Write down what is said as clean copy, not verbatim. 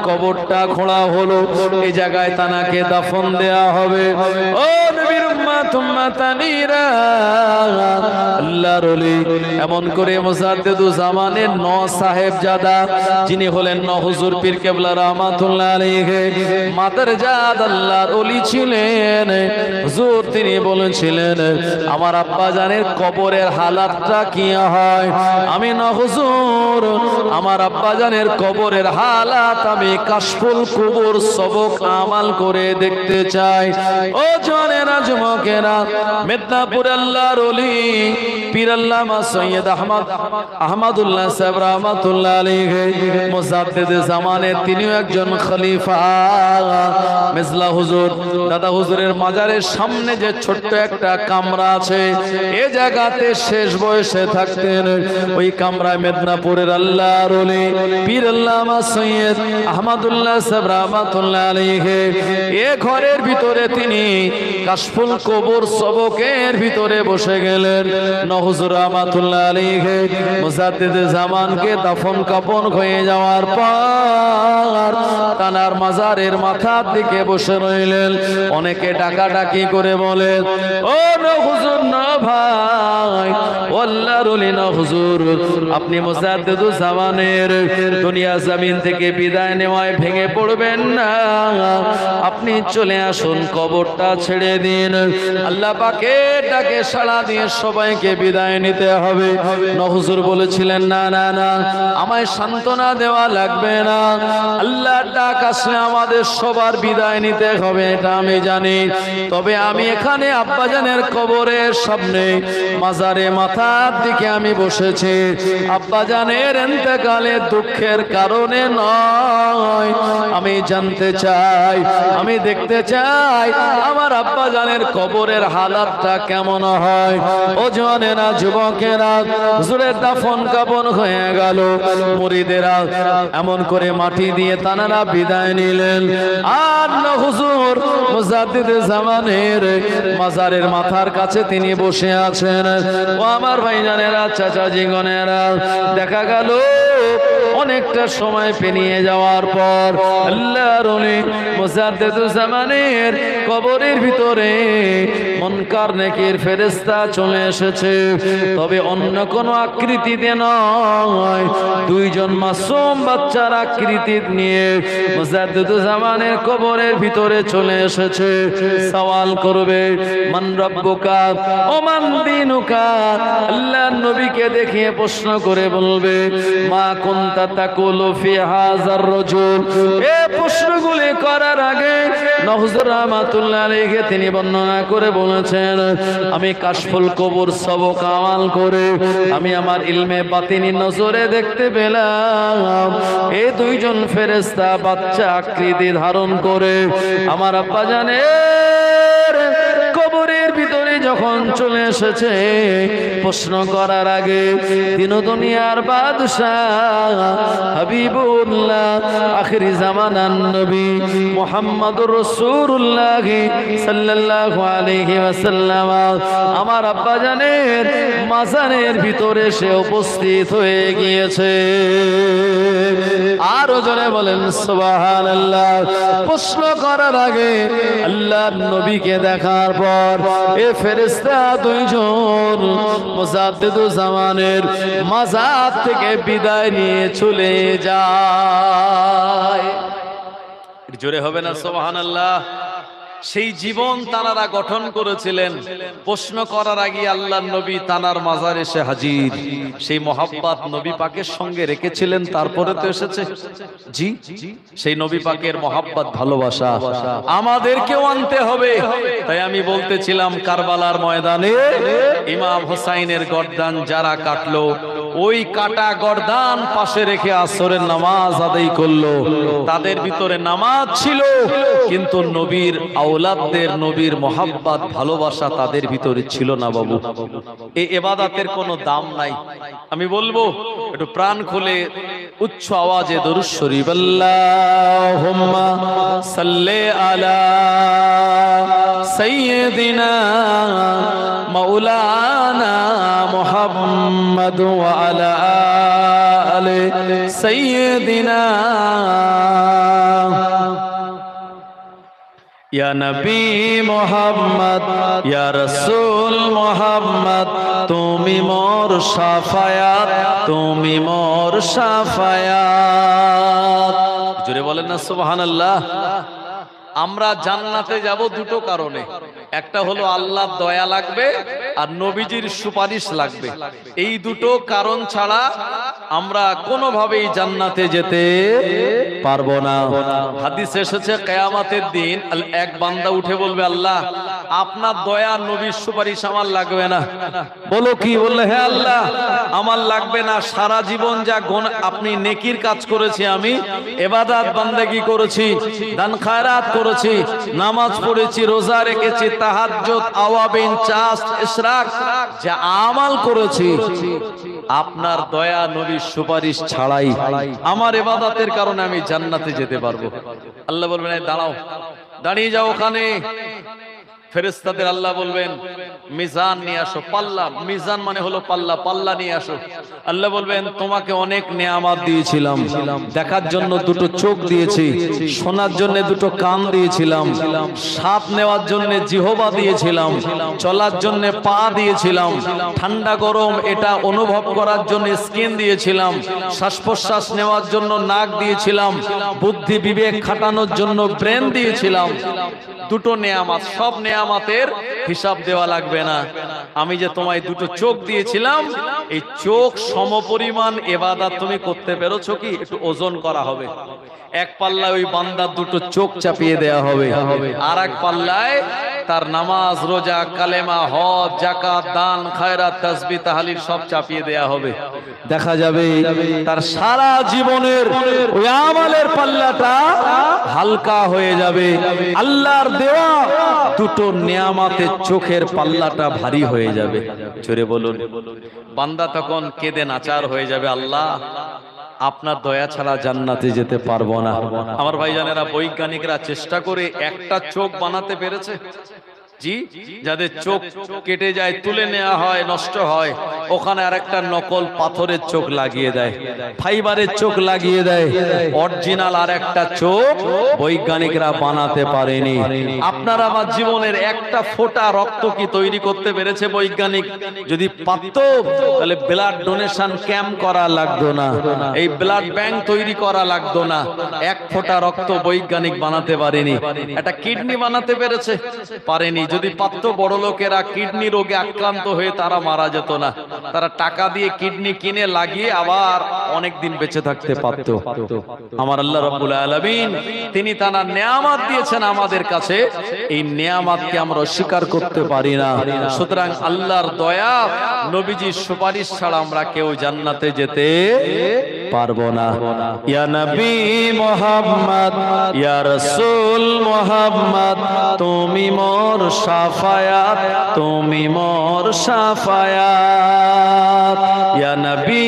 কবরটা খোঁড়া হলো, এই জায়গায় তানাকে দাফন দেয়া হবে। ও নবীর উম্মত উম্মাতানিরা, আল্লাহর ওলি এমন করে মুজাদ্দিদুজ জামানের নौ সাহেবজাদা যিনি হলেন নौ হুজুর পীর কেবলা রাহমাতুল্লাহ আলাইহি মাদারজাদ আল্লাহর ওলি ছিলেন। হুজুর তিনি বলেছিলেন আমার আব্বা জানের কবরের হালাতটা কি হয়, আমি নौ হুজুর আমার আব্বা জানের কবরের হালাত আমি কাশফুল কুবুর সবক আমাল করে দেখতে চাই। ও জনেরা যুবকেরা, মেদিনীপুর আল্লাহর ওলি পীর আল্লামা সৈয়দ আহমদুল্লাহ সাহেব রাহমাতুল্লাহ আলাইহি মুজাদ্দিদে জামানের তিনিও একজন খলিফা। মেজলা হুজুর দাদা হুজুরের মাজারের সামনে যে ছোট্ট একটা কামরা আছে, এই জায়গাতে শেষ বয়সে থাকতেন। ওই কামরায় মেদিনীপুরের আল্লাহর ওলি পীর আল্লামা সৈয়দ আহমদুল্লাহ সাহেব রাহমাতুল্লাহ আলাইহি এ ঘরের ভিতরে তিনি কাশফুল কবর সবকের ভিতরে বসে গেলেন। নौ হুজুর রাহমাতুল্লাহ আলাইহি মুজাদ্দিদে জামানকে দাফন কাফন হয়ে যাওয়ার পর তানার মাজারের মাথার দিকে বসে রইলেন। অনেকে ডাকাডাকি করে বলে, ও নৌ হুজুর না ভাই, ও আল্লাহর ওলি নৌ হুজুর, আপনি মুজাদ্দিদুজ জামানের দুনিয়া জমিন থেকে বিদায় নেওয়ায় ভেঙে পড়বেন না, আপনি চলে আসুন, কবরটা ছেড়ে দিন। আল্লাহ পাকের ডাকে সাড়া দিয়ে সবাইকে বিদায় নিতে হবে। নৌ হুজুর বলেছিলেন না না না, আমায় সান্ত্বনা দেওয়া লাগবে না, আল্লাহর ডাক আসলে আমাদের সবার বিদায় নিতে হবে এটা আমি জানি, তবে আমি এখানে আব্বাজানের কবরের সামনে মাজারে মাথার দিকে আমি বসেছি, আব্বাজানের ইন্তেকালে দুঃখের কারণে নয়, আমি জানতে চাই, আমি দেখতে চাই আমার আব্বাজানের কবরের হালাতটা কেমন হয়। ও জওয়ানেরা যুবকেরা, হুজুরের দাফন কাফন হয়ে গেল, মুরিদেরা এমন করে মাটি দিয়ে তানারা বিদায় নিলেন। আর নৌ হুজুর মুজাদ্দিদে জামানের মাজারের মাথার কাছে তিনি বসে আছেন। ও আমার ভাইজানেরা, চাচাজিগণেরা, দেখা গেল অনেকটা সময় পেরিয়ে যাওয়ার পর আল্লাহর ওলি মুজাদ্দিদুজ জামানের কবরের ভিতরে মুনকার নেকির ফেরেশতা চলে এসেছে, তবে অন্য কোন আকৃতিতে নয়, দুইজন মাসুম বাচ্চার আকৃতি নিয়ে মুজাদ্দিদুজ জামানের কবরের ভিতরে চলে এসেছে। সওয়াল করবে, মান রব্বুকা ও মান দীনুকা, আল্লাহর নবীকে দেখিয়ে প্রশ্ন করে বলবে, মা কুনতা তাকুলু ফি হাযার রাজুল। এই প্রশ্নগুলি করার আগে নৌ হুজুর রাহমাতুল্লাহ আলাইহি তিনি বর্ণনা করে বলেছেন, আমি কাশফুল কবর সবক আমাল করে আমি আমার ইলমে বাতিনি নজরে দেখতে পেলাম এই দুইজন ফেরেশতা বাচ্চা আকৃতি ধারণ করে আমার আব্বা জানের কবরের ভিতরে যখন চলে এসেছে, প্রশ্ন করার আগে তিন দুনিয়ার বাদশাহ হাবিবুল্লাহ আখিরি জামানান নবী মুহাম্মদুর রাসূলুল্লাহ সাল্লাল্লাহু আলাইহি ওয়াসাল্লাম আমার আব্বা জানের মাজারের ভিতরে সে উপস্থিত হয়ে গিয়েছে। আরো জোরে বলেন সুবহানাল্লাহ। প্রশ্ন করার আগে আল্লাহর নবীকে দেখার পর এ ফেরেশতা দুইজন মুজাদ্দিদুজ জামানের মাজার থেকে বিদায় নিয়ে চলে যায়। জোরে হবে না সুবহানাল্লাহ। সেই জীবন তানারা গঠন করেছিলেন, প্রশ্ন করার আগে আল্লাহর নবী তানার মাজার এসে হাজির, সেই মহাব্বত নবী পাকের সঙ্গে রেখেছিলেন, তারপরে তো এসেছে। জি, সেই নবী পাকের মহাব্বত ভালোবাসা আমাদেরকেও আনতে হবে। তাই আমি বলতেছিলাম কারবালার ময়দানে ইমাম হোসাইনের গর্দান যারা কাটলো, ওই কাটা গর্দান পাশে রেখে আসরের নামাজ আদায় করলো, তাদের ভিতরে নামাজ ছিল কিন্তু নবীর আওলাদদের নবীর মহাব্বত ভালোবাসা তাদের ভিতরে ছিল না। বাবু, এই ইবাদতের কোনো দাম নাই। আমি বলবো একটু প্রাণ খুলে উচ্চ আওয়াজে দরুদ শরীফ আল্লাহুম্মা সাল্লি আলা সাইয়্যিদিনা মাওলানা মুহাম্মদ ওয়া আলা আলি সাইয়্যিদিনা ইয়া নবী মুহাম্মদ ইয়া রাসূল মুহাম্মদ তুমি মোর শাফায়াত, তুমি মোর শাফায়াত। জোরে বলেন না সুবহানাল্লাহ। আমরা জান্নাতে যাব দুটো কারণে, একটা হলো আল্লাহর দয়া লাগবে আর নবীজির সুপারিশ লাগবে। এই দুটো কারণ ছাড়া আমরা কোনোভাবেই জান্নাতে যেতে পারবো না। হাদিসে এসেছে কিয়ামতের দিন এক বান্দা উঠে বলবে, আল্লাহ আপনার দয়া নবীর সুপারিশ আমার লাগবে না। বলো কি? বললে হে আল্লাহ আমার লাগবে না, সারা জীবন যা আপনি নেকির কাজ করেছি, আমি ইবাদত বান্দেগি করেছি, দান খায়রাত করেছি, নামাজ পড়েছি, রোজা রেখেছি, তাহাজ্জুদ, আওয়াবিন, চাষ্ট, ইশরাক, যা আমাল করেছি, আপনার দয়া নবীর সুপারিশ ছাড়াই আমার ইবাদতের কারণে আমি জান্নাতে যেতে পারবো। আল্লাহ বলবেন দাঁড়াও, দাঁড়িয়ে যাও ওখানে। ফেরেশতাদের আল্লাহ বলবেন মিজান নিয়ে আসো, পাল্লা। মিজান মানে হলো পাল্লা, পাল্লা নিয়ে আসো। আল্লাহ বলবেন তোমাকে অনেক নেয়ামত দিয়েছিলাম, দেখার জন্য দুটো চোখ দিয়েছি, শোনার জন্য দুটো কান দিয়েছিলাম, স্বাদ নেওয়ার জন্য জিহ্বা দিয়েছিলাম, চলার জন্য পা দিয়েছিলাম, ঠান্ডা গরম এটা অনুভব করার জন্য স্কিন দিয়েছিলাম, শ্বাস প্রশ্বাস নেওয়ার জন্য নাক দিয়েছিলাম, বুদ্ধি বিবেক খাটানোর জন্য ব্রেন দিয়েছিলাম। দুটো নেয়ামত, সব নেয়ামতের হিসাব দেওয়া লাগবে না। আমি যে তোমায় দুটো চোখ দিয়েছিলাম, এই চোখ সমপরিমাণ ইবাদত তুমি করতে পেরেছো কি? একটু ওজন করা হবে। এক পাল্লায় ওই বান্দার দুটো চোখ চাপিয়ে দেয়া হবে, আর এক পাল্লায় তার নামাজ, রোজা, কালেমা, হজ, যাকাত, দান, খায়রাত, তাসবিহ, তাহলিল সব চাপিয়ে দেয়া হবে। দেখা যাবে তার সারা জীবনের ওই আমলের পাল্লাটা হালকা হয়ে যাবে। আল্লাহর দেওয়া দুটো নিয়ামতের চোখের পাল্লাটা ভারী হয়ে যাবে। জোরে বলুন। বান্দা তখন কেঁদে নাচার হয়ে যাবে, আল্লাহ আপনার দয়া ছাড়া জান্নাতে যেতে পারবো না। আমার ভাইজানেরা, বৈজ্ঞানিকরা চেষ্টা করে একটা চোখ বানাতে পেরেছে। জি, যাদের চোখ কেটে যায়, তুলে নেওয়া হয়, নষ্ট হয়, ওখানে আরেকটা নকল পাথরের চোখ লাগিয়ে দেয়, ফাইবারের চোখ লাগিয়ে দেয়। অরিজিনাল আরেকটা চোখ বৈজ্ঞানিকরা বানাতে পারেনি। আপনার আমার জীবনের একটা ফোঁটা রক্ত কি তৈরি করতে পেরেছে বৈজ্ঞানিক? যদি পারত তাহলে ব্লাড ডোনেশন ক্যাম্প করা লাগতো না, এই ব্লাড ব্যাংক তৈরি করা লাগতো না। এক ফোঁটা রক্ত বৈজ্ঞানিক বানাতে পারেনি। একটা কিডনি বানাতে পেরেছে? পারেনি। যদি পারত, বড় লোকেরা কিডনি রোগে আক্রান্ত হয়ে তারা মারা যেত না। তারা টাকা দিয়ে কিডনি কিনে লাগিয়ে আবার অনেক দিন বেঁচে থাকতে পারত। আমার আল্লাহ রাব্বুল আলামিন তিনি তার নেয়ামত দিয়েছেন আমাদের কাছে, এই নেয়ামতকে আমরা অস্বীকার করতে পারি না। সুতরাং আল্লাহর দয়া, নবীজির সুপারিশ ছাড়া আমরা কেউ জান্নাতে যেতে পারবো না। ইয়া নবী মুহাম্মদ ইয়া রাসূল মুহাম্মদ তুমি মোর শাফায়াত, তুমি মোর শাফায়াত। ইয়া নবী